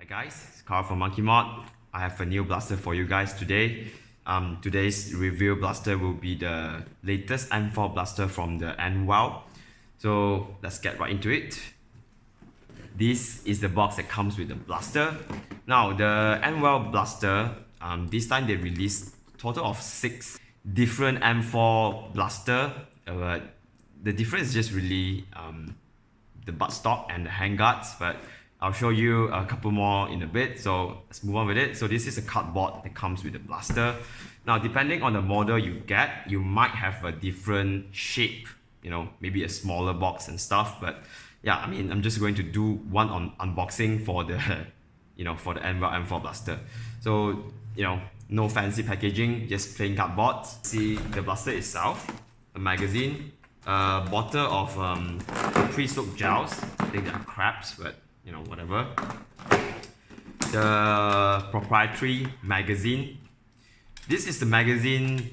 Guys, it's Carl from Monkey Mod. I have a new blaster for you guys today. Today's review blaster will be the latest M4 blaster from the Nwell. So let's get right into it. This is the box that comes with the blaster. Now the Nwell blaster, this time they released a total of 6 different M4 blaster. The difference is just really the buttstock and the handguards, but I'll show you a couple more in a bit, so let's move on with it. So this is a cardboard that comes with the blaster. Now depending on the model you get, you might have a different shape, you know, maybe a smaller box and stuff, but yeah, I mean, I'm just going to do one on unboxing for the, for the Nwell M4 blaster. So, no fancy packaging, just plain cardboard. See the blaster itself, a magazine, a bottle of pre-soaked gels. I think they are crabs, but whatever. The proprietary magazine. This is the magazine,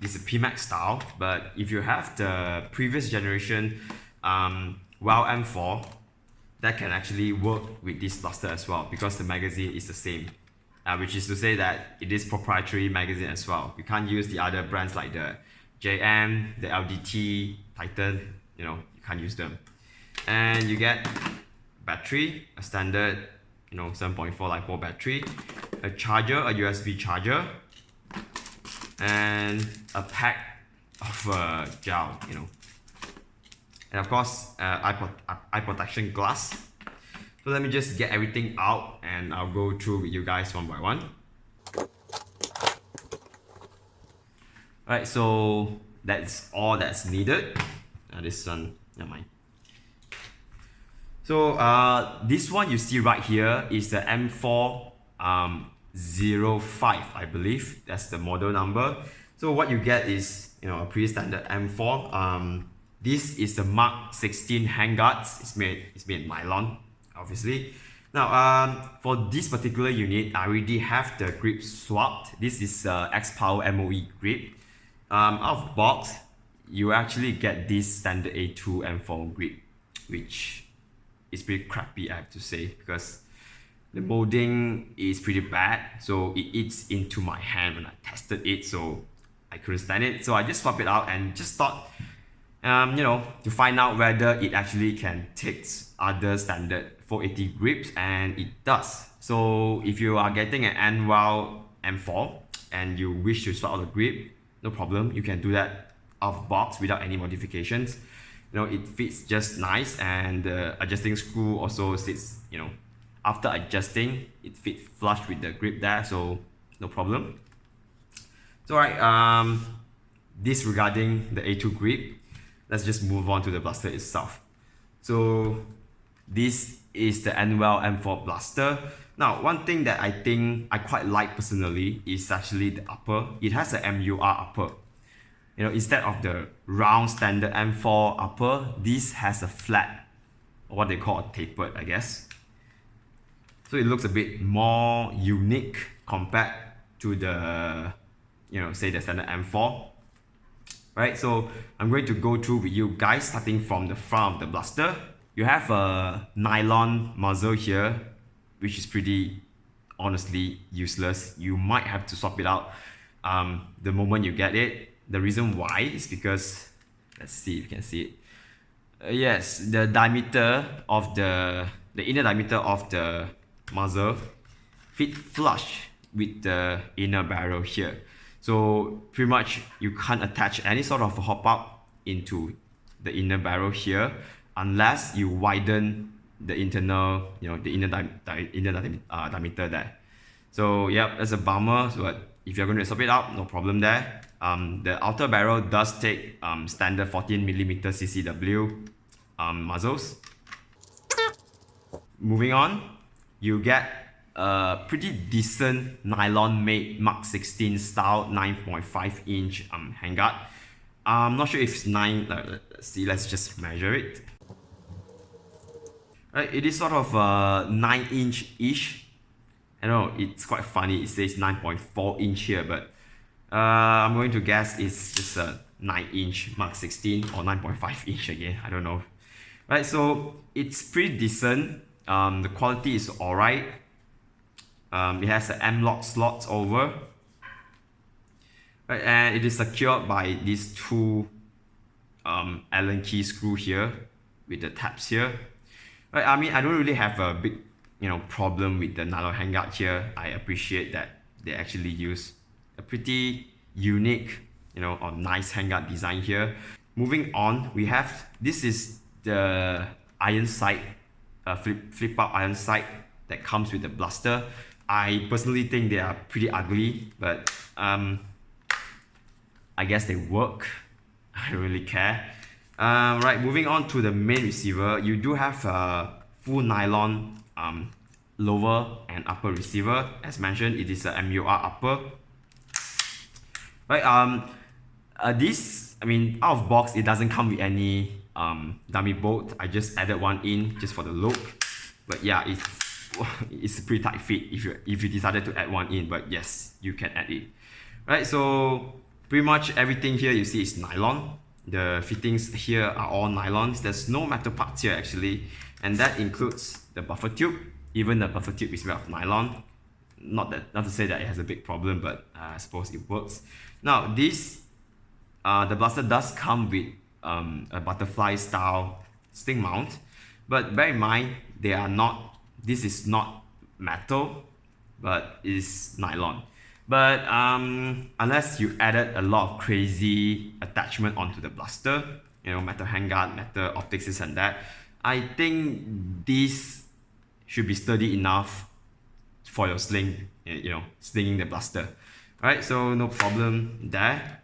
it's a PMAX style, but if you have the previous generation Nwell M4, that can actually work with this blaster as well, because the magazine is the same, which is to say that it is proprietary magazine as well. You can't use the other brands like the JM, the LDT, Titan, you can't use them. And you get battery, a standard 7.4 LiPo battery, a charger, a USB charger, and a pack of gel, and of course eye protection glass. So let me just get everything out and I'll go through with you guys one by one. Alright, so that's all that's needed. This one, never mind. So this one you see right here is the M405, I believe. That's the model number. So what you get is a pretty standard M4. This is the Mark 16 handguards. It's made in nylon, obviously. Now for this particular unit, I already have the grip swapped. This is X-Power MOE grip. Out of the box, you actually get this standard A2 M4 grip, which is pretty crappy, I have to say, because the molding is pretty bad, so it eats into my hand when I tested it, so I couldn't stand it. So I just swapped it out and just thought, to find out whether it actually can take other standard 480 grips, and it does. So if you are getting an Nwell M4 and you wish to swap out the grip, no problem, you can do that out of box without any modifications. It fits just nice, and the adjusting screw also sits, after adjusting, it fits flush with the grip there, so no problem. So alright, this regarding the A2 grip. Let's just move on to the blaster itself. So this is the Nwell M4 blaster. Now, one thing that I think I quite like personally is actually the upper. It has a MUR upper. Instead of the round standard M4 upper, this has a flat, or what they call a tapered, I guess. So it looks a bit more unique compared to the, say the standard M4. Right, so I'm going to go through with you guys, starting from the front of the blaster. You have a nylon muzzle here, which is pretty, honestly, useless. You might have to swap it out the moment you get it. The reason why is because, let's see if you can see it. Yes, the diameter of the inner diameter of the muzzle fit flush with the inner barrel here. So pretty much you can't attach any sort of a hop up into the inner barrel here unless you widen the internal, the inner diameter there. So yeah, that's a bummer, but if you're going to swap it out, no problem there. The outer barrel does take standard 14mm CCW muzzles. Moving on, you get a pretty decent nylon made Mark 16 style 9.5 inch handguard. I'm not sure if it's 9, let's see, let's just measure it. Right, it is sort of 9 inch-ish. I know it's quite funny, it says 9.4 inch here, but I'm going to guess it's just a 9 inch Mark 16 or 9.5 inch again, I don't know. Right, so it's pretty decent. The quality is alright. It has an M-lock slots over. Right, and it is secured by these two Allen key screw here with the tabs here. Right, I mean, I don't really have a big problem with the nylon handguard here. I appreciate that they actually use a pretty unique or nice handguard design here. Moving on, we have, this is the iron sight, flip up iron sight that comes with the blaster. I personally think they are pretty ugly, but I guess they work. I don't really care. Right, moving on to the main receiver, you do have a full nylon lower and upper receiver. As mentioned, it is a MUR upper. Right, this, I mean, out of box, it doesn't come with any dummy bolt. I just added one in just for the look. But yeah, it's a pretty tight fit if you decided to add one in. But yes, you can add it. Right, so pretty much everything here you see is nylon. The fittings here are all nylons. There's no metal parts here actually, and that includes the buffer tube. Even the buffer tube is made of nylon. Not to say that it has a big problem, but I suppose it works. Now this, the blaster does come with a butterfly style sting mount, but bear in mind they are not. This is not metal, but it is nylon. But unless you added a lot of crazy attachment onto the blaster, metal handguard, metal optics, this and that, I think this should be sturdy enough for your sling, slinging the blaster. Right, so no problem there.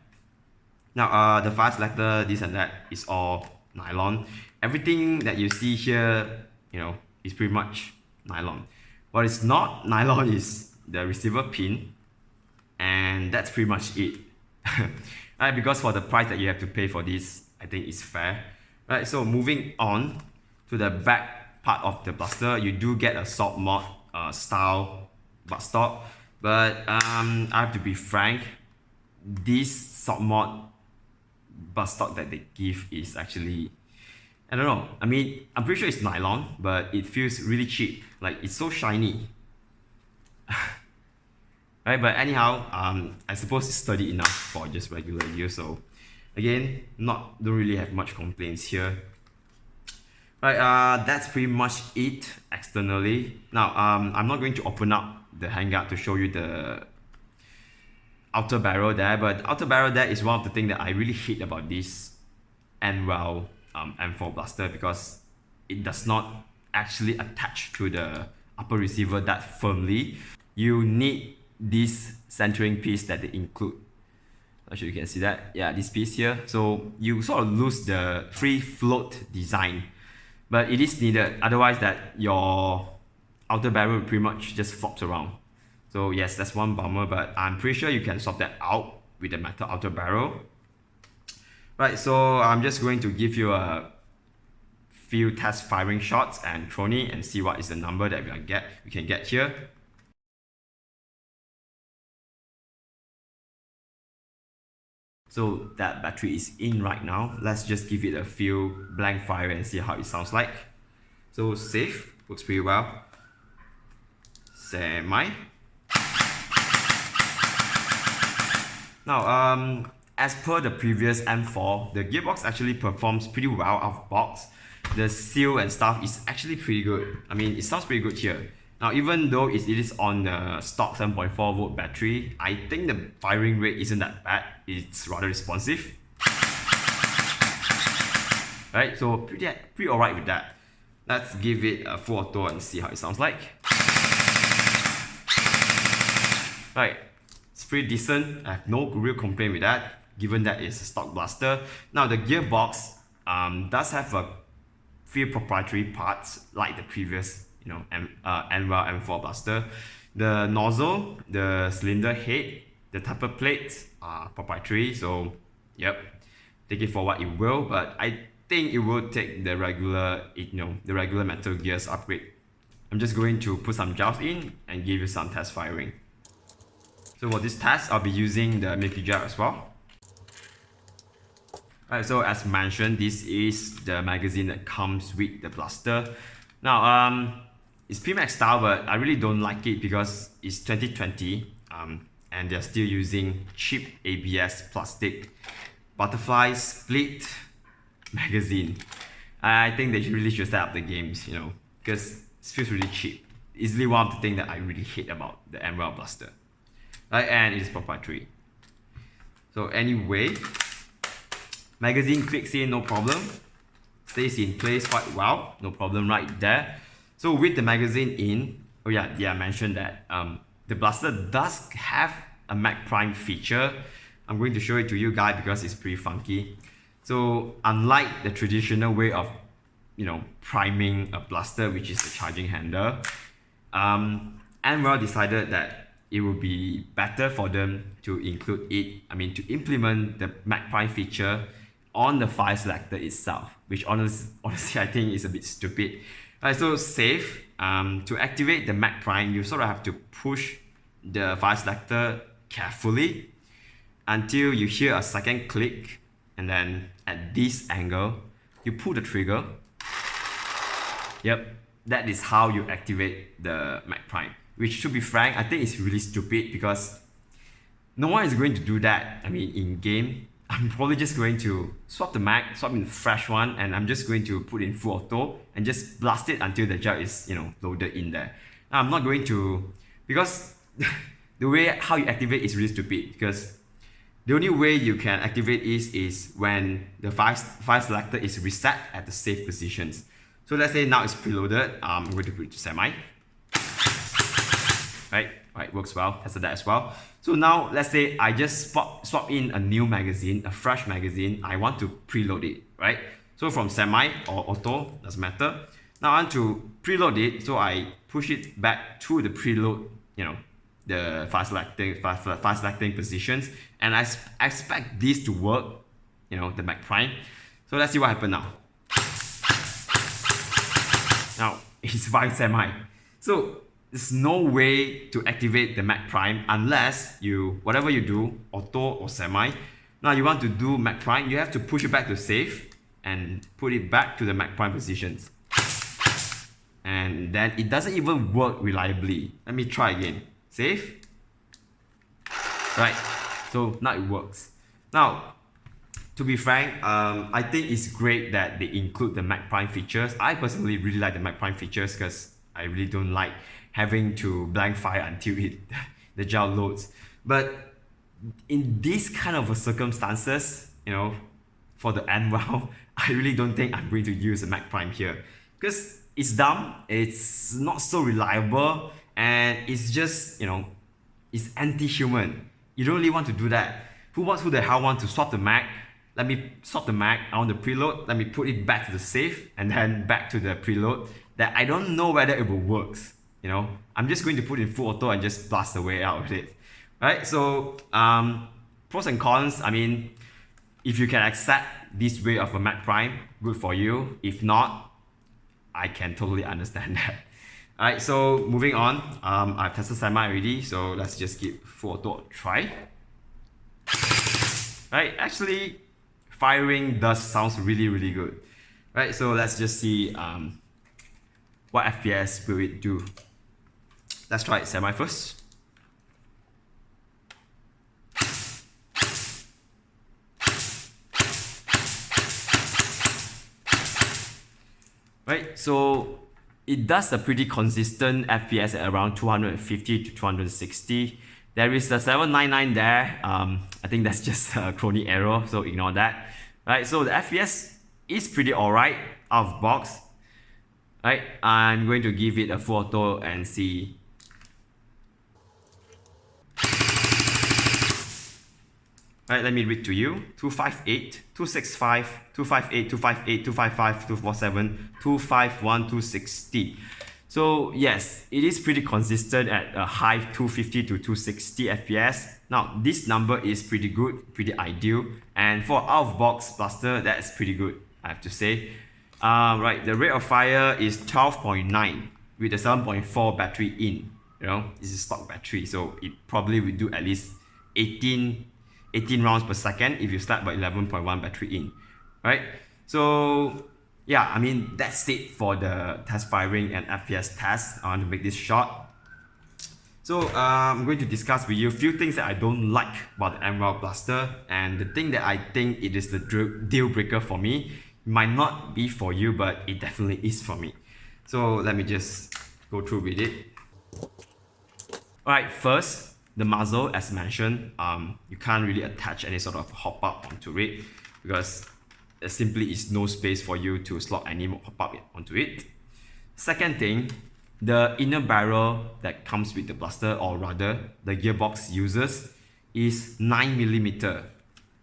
Now the fire selector, this and that is all nylon. Everything that you see here, is pretty much nylon. What is not nylon is the receiver pin. And that's pretty much it. Right, because for the price that you have to pay for this, I think it's fair. Right, so moving on to the back part of the blaster, you do get a salt mod style buttstock, but I have to be frank, this salt mod buttstock that they give is actually, I don't know, I mean, I'm pretty sure it's nylon, but it feels really cheap. Like, it's so shiny. Right, but anyhow, I suppose it's sturdy enough for just regular use. So again, don't really have much complaints here. Right, that's pretty much it externally. Now, I'm not going to open up the handguard to show you the outer barrel there, but outer barrel there is one of the things that I really hate about this Nwell M4 blaster, because it does not actually attach to the upper receiver that firmly. You need this centering piece that they include. Not sure you can see that. Yeah, this piece here. So you sort of lose the free float design, but it is needed. Otherwise, that your outer barrel pretty much just flops around. So yes, that's one bummer, but I'm pretty sure you can sort that out with the metal outer barrel. Right, so I'm just going to give you a few test firing shots and Trony and see what is the number that we can get here. So that battery is in right now. Let's just give it a few blank fire and see how it sounds like. So safe, works pretty well. Semi. Now, as per the previous M4, the gearbox actually performs pretty well out of box. The seal and stuff is actually pretty good. I mean, it sounds pretty good here. Now, even though it is on the stock 7.4 volt battery, I think the firing rate isn't that bad. It's rather responsive. Right, so pretty alright with that. Let's give it a full auto and see how it sounds like. Right, it's pretty decent. I have no real complaint with that, given that it's a stock blaster. Now, the gearbox does have a few proprietary parts like the previous Nwell M4 blaster. The nozzle, the cylinder head, the taper plates are proprietary, so yep, take it for what it will, but I think it will take the regular metal gears upgrade. I'm just going to put some gels in and give you some test firing. So for this test, I'll be using the Milky Gel as well. Alright, so as mentioned, this is the magazine that comes with the blaster. Now, it's P-Max style, but I really don't like it because it's 2020 and they're still using cheap ABS plastic butterfly split magazine. I think they really should set up the games, you know, because it feels really cheap. Easily one of the things that I really hate about the Nwell blaster. Right, and it is proprietary. So anyway, magazine clicks in, no problem. Stays in place quite well, no problem right there. So with the magazine in, oh yeah, I mentioned that the blaster does have a mag prime feature. I'm going to show it to you guys because it's pretty funky. So unlike the traditional way of, you know, priming a blaster, which is the charging handle, Nwell decided that it would be better for them to include it, to implement the mag prime feature on the fire selector itself, which honestly I think is a bit stupid. Right, so safe, to activate the mag prime, you sort of have to push the fire selector carefully until you hear a second click, and then at this angle, you pull the trigger. Yep, that is how you activate the mag prime, which, to be frank, I think is really stupid because no one is going to do that. In game, I'm probably just going to swap the mag, swap in a fresh one, and I'm just going to put in full auto and just blast it until the gel is, loaded in there. Now, I'm not going to, because the way how you activate is really stupid, because the only way you can activate is when the fire selector is reset at the safe positions. So let's say now it's preloaded. I'm going to put it to semi. Right, works well, tested that as well. So now let's say I just swap in a new magazine, a fresh magazine. I want to preload it, right? So from semi or auto, doesn't matter. Now I want to preload it, so I push it back to the preload, the fire selecting positions, and I expect this to work, the mag prime. So let's see what happens now. Now it's fire semi. So there's no way to activate the mag prime unless whatever you do, auto or semi. Now you want to do mag prime, you have to push it back to safe and put it back to the mag prime positions. And then it doesn't even work reliably. Let me try again. Safe. Right, so now it works. Now, to be frank, I think it's great that they include the mag prime features. I personally really like the mag prime features because I really don't like having to blank fire until the gel loads. But in these kind of circumstances, for the Nwell, I really don't think I'm going to use a mag prime here because it's dumb, it's not so reliable, and it's just, it's anti-human. You don't really want to do that. Who the hell wants to swap the mag? Let me swap the mag, I want the preload, let me put it back to the safe and then back to the preload. That I don't know whether it will work. I'm just going to put in full auto and just blast the way out with it. Right, so pros and cons, if you can accept this way of a mag prime, good for you. If not, I can totally understand that. Alright, so moving on, I've tested semi already, so let's just give full auto a try. Right, actually firing does sounds really, really good. Right, so let's just see what FPS will it do. Let's try it semi first. Right, so it does a pretty consistent FPS at around 250 to 260. There is a 799 there. I think that's just a crony error, so ignore that. Right, so the FPS is pretty alright out of box. Right, I'm going to give it a full auto and see. Right, let me read to you. 258, 265, 258, 258, 255, 247, 251, 260. So yes, it is pretty consistent at a high 250 to 260 FPS. Now this number is pretty good, pretty ideal, and for out of box blaster, that's pretty good, I have to say. Right, the rate of fire is 12.9 with a 7.4 battery in. This is stock battery, so it probably will do at least 18 rounds per second if you start by 11.1 battery in. Right, so yeah, I mean, that's it for the test firing and FPS test. I want to make this short. So I'm going to discuss with you a few things that I don't like about the Nwell blaster, and the thing that I think it is the deal breaker for me. It might not be for you, but it definitely is for me. So let me just go through with it. Alright, first, the muzzle, as mentioned, you can't really attach any sort of hop up onto it because there simply is no space for you to slot any hop up onto it. Second thing, the inner barrel that comes with the blaster, or rather the gearbox uses, is 9mm.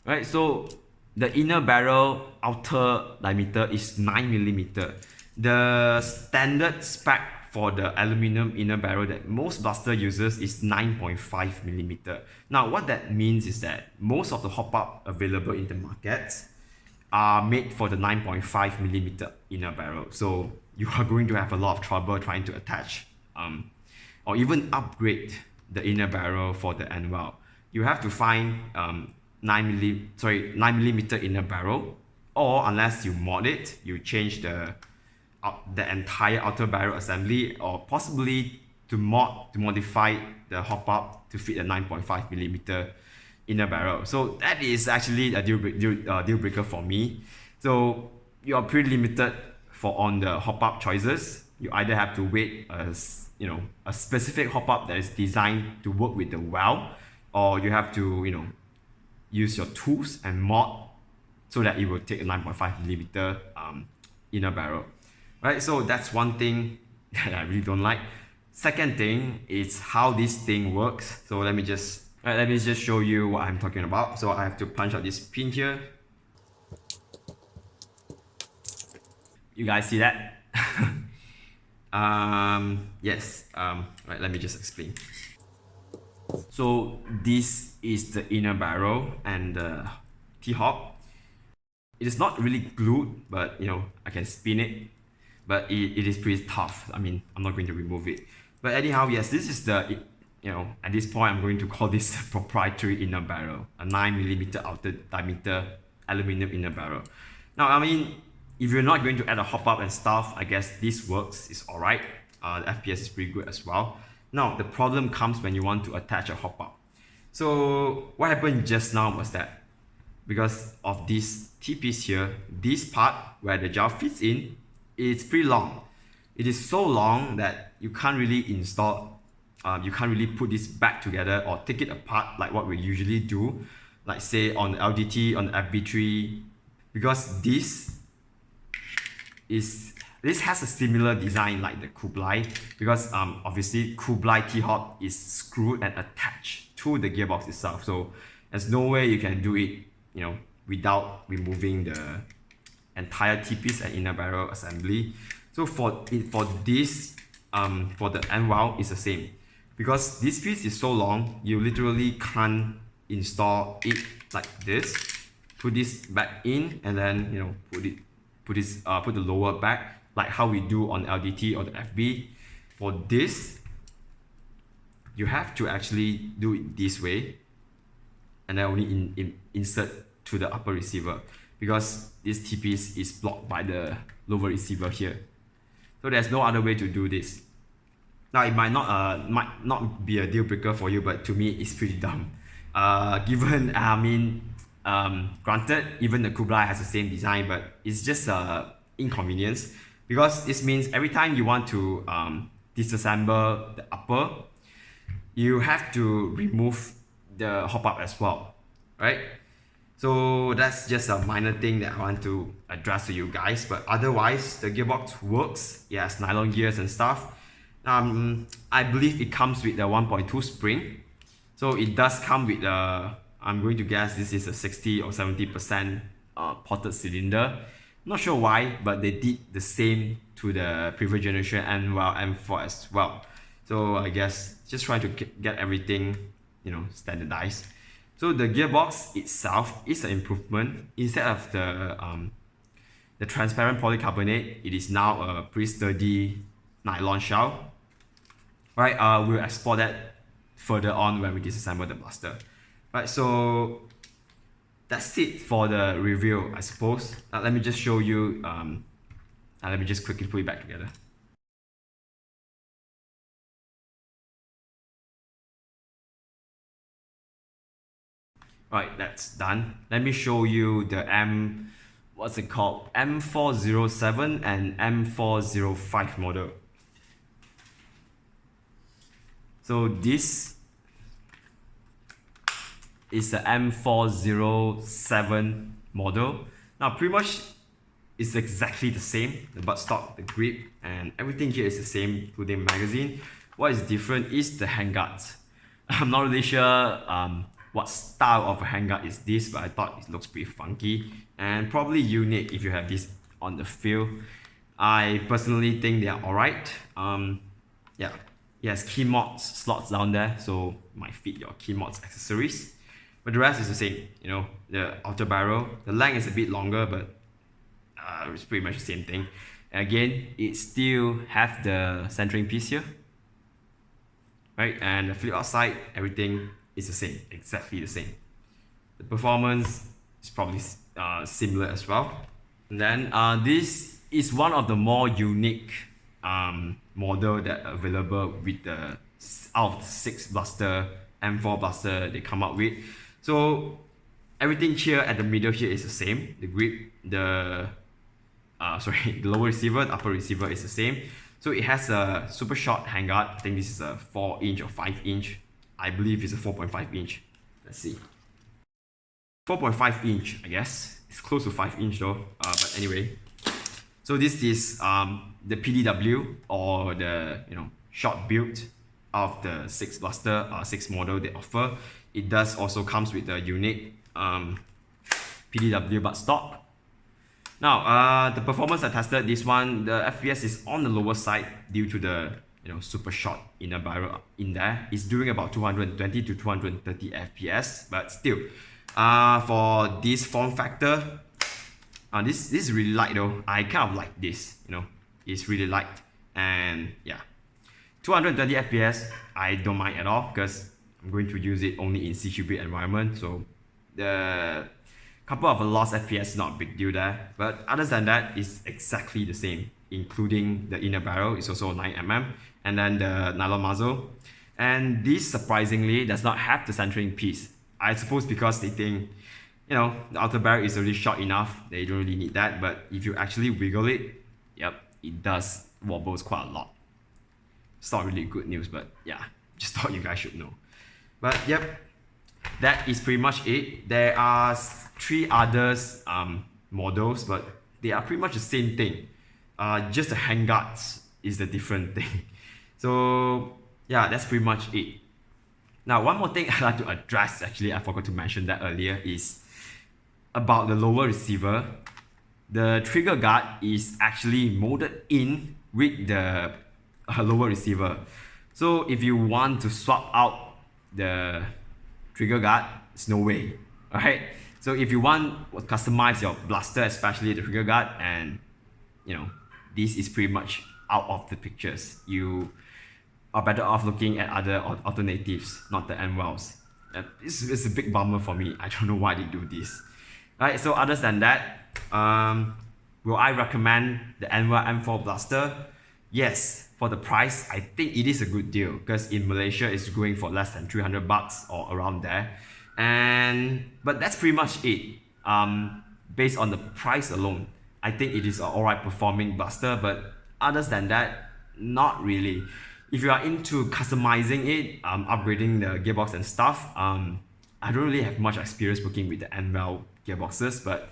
Right, so the inner barrel outer diameter is 9mm. The standard spec for the aluminum inner barrel that most blaster uses is 9.5mm. Now what that means is that most of the hop up available in the market are made for the 9.5mm inner barrel. So you are going to have a lot of trouble trying to attach or even upgrade the inner barrel for the Nwell. You have to find 9mm inner barrel, or unless you mod it, you change the entire outer barrel assembly, or possibly to modify the hop up to fit a 9.5mm inner barrel. So that is actually a deal breaker for me. So you are pretty limited on the hop up choices. You either have to wait a specific hop up that is designed to work with the well, or you have to use your tools and mod so that it will take a 9.5mm inner barrel. Right, so that's one thing that I really don't like. Second thing is how this thing works. So let me just show you what I'm talking about. So I have to punch out this pin here. You guys see that? Yes. Right, let me just explain. So this is the inner barrel and the T-hop. It is not really glued, but I can spin it. But it is pretty tough. I mean, I'm not going to remove it. But anyhow, yes, this is the, at this point, I'm going to call this proprietary inner barrel, a 9mm outer diameter aluminum inner barrel. Now, I mean, if you're not going to add a hop up and stuff, I guess this works, it's alright. The FPS is pretty good as well. Now, the problem comes when you want to attach a hop up. So what happened just now was that because of this T-piece here, this part where the gel fits in, it's pretty long. It is so long that you can't really install, you can't really put this back together or take it apart like what we usually do, like say on LDT, on the FB3, because this has a similar design like the Kublai, because obviously Kublai T-hop is screwed and attached to the gearbox itself. So there's no way you can do it, without removing the entire T-piece and inner barrel assembly. So for this, for the Nwell, it's the same. Because this piece is so long, you literally can't install it like this. Put this back in and then put the lower back like how we do on LDT or the FB. For this, you have to actually do it this way, and then only insert to the upper receiver, because this T-piece is blocked by the lower receiver here. So there's no other way to do this. Now it might not be a deal breaker for you, but to me it's pretty dumb. Given, I mean, granted, even the Kublai has the same design, but it's just inconvenience, because this means every time you want to disassemble the upper, you have to remove the hop up as well, right? So that's just a minor thing that I want to address to you guys, but otherwise the gearbox works. It has nylon gears and stuff. I believe it comes with the 1.2 spring, so it does come with I'm going to guess this is a 60 or 70% ported cylinder. Not sure why, but they did the same to the previous generation and M4 as well. So I guess just trying to get everything standardized. So the gearbox itself is an improvement. Instead of the transparent polycarbonate, it is now a pretty sturdy nylon shell. Right, we'll explore that further on when we disassemble the blaster. Right, so that's it for the review, I suppose. Let me just show you Now let me just quickly put it back together. Right, that's done. Let me show you the what's it called? M407 and M405 model. So this is the M407 model. Now pretty much it's exactly the same. The buttstock, the grip, and everything here is the same, including magazine. What is different is the handguards. I'm not really sure what style of a handguard is this, but I thought it looks pretty funky and probably unique if you have this on the field. I personally think they are alright. Yeah, it has key mods slots down there, so you might fit your key mods accessories. But the rest is the same, you know, the outer barrel. The length is a bit longer, but it's pretty much the same thing. And again, it still have the centering piece here, right? And the flip outside, everything is the same, exactly the same. The performance is probably similar as well. And then this is one of the more unique model that are available with the out of the 6 blaster M4 blaster they come up with. So everything here at the middle here is the same. The grip, the the lower receiver, the upper receiver is the same. So it has a super short handguard. I think this is a 4-inch or 5-inch. I believe it's a 4.5 inch. Let's see. 4.5 inch, I guess. It's close to 5 inch though. But anyway. So this is the PDW, or the short build of the 6 blaster 6 model they offer. It does also comes with a unique PDW buttstock. Now the performance I tested, this one, the FPS is on the lower side due to the super short inner barrel in there. It's doing about 220 to 230 FPS, but still for this form factor, this is really light though. I kind of like this, it's really light. And yeah, 230 FPS I don't mind at all, because I'm going to use it only in CQB environment, so the couple of lost FPS is not a big deal there. But other than that, it's exactly the same, including the inner barrel is also 9mm, and then the nylon muzzle. And this surprisingly does not have the centering piece. I suppose because they think, the outer barrel is already short enough, they don't really need that. But if you actually wiggle it, yep, it does wobbles quite a lot. It's not really good news, but yeah, just thought you guys should know. But yep, that is pretty much it. There are 3 others models, but they are pretty much the same thing. Just the handguards is the different thing. So yeah, that's pretty much it. Now one more thing I'd like to address, actually I forgot to mention that earlier, is about the lower receiver. The trigger guard is actually molded in with the lower receiver. So if you want to swap out the trigger guard, it's no way, alright? So if you want to customize your blaster, especially the trigger guard, and this is pretty much out of the pictures. You are better off looking at other alternatives, not the Nwells. It's a big bummer for me. I don't know why they do this. Right, so other than that, will I recommend the Nwell M4 blaster? Yes, for the price, I think it is a good deal, because in Malaysia it's going for less than 300 bucks or around there. But that's pretty much it. Based on the price alone, I think it is an alright performing blaster, but other than that, not really. If you are into customizing it, upgrading the gearbox and stuff, I don't really have much experience working with the Nwell gearboxes, but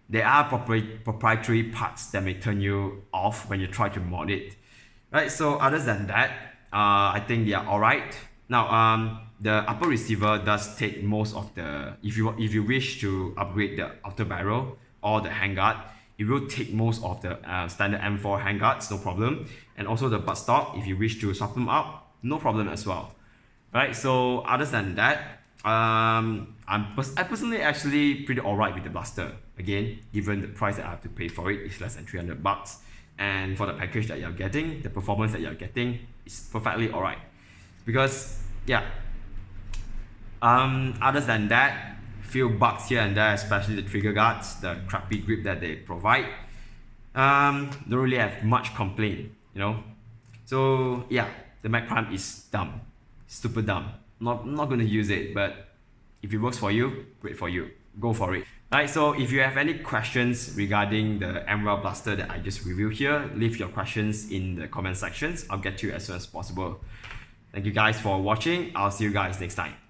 there are proprietary parts that may turn you off when you try to mod it. Right, so other than that, I think they are alright. Now, the upper receiver does take most of the, if you wish to upgrade the outer barrel or the handguard, it will take most of the standard M4 handguards, no problem. And also the buttstock, if you wish to swap them out, no problem as well. Right, so other than that, I personally actually pretty alright with the blaster. Again, given the price that I have to pay for it is less than 300 bucks. And for the package that you're getting, the performance that you're getting is perfectly alright. Because, yeah, other than that, few bucks here and there, especially the trigger guards, the crappy grip that they provide, Don't really have much complaint, you know. So yeah, the Mac Prime is dumb, super dumb. Not gonna use it, but if it works for you, great for you. Go for it. Alright, so if you have any questions regarding the Nwell blaster that I just reviewed here, leave your questions in the comment sections. I'll get to you as soon as possible. Thank you guys for watching. I'll see you guys next time.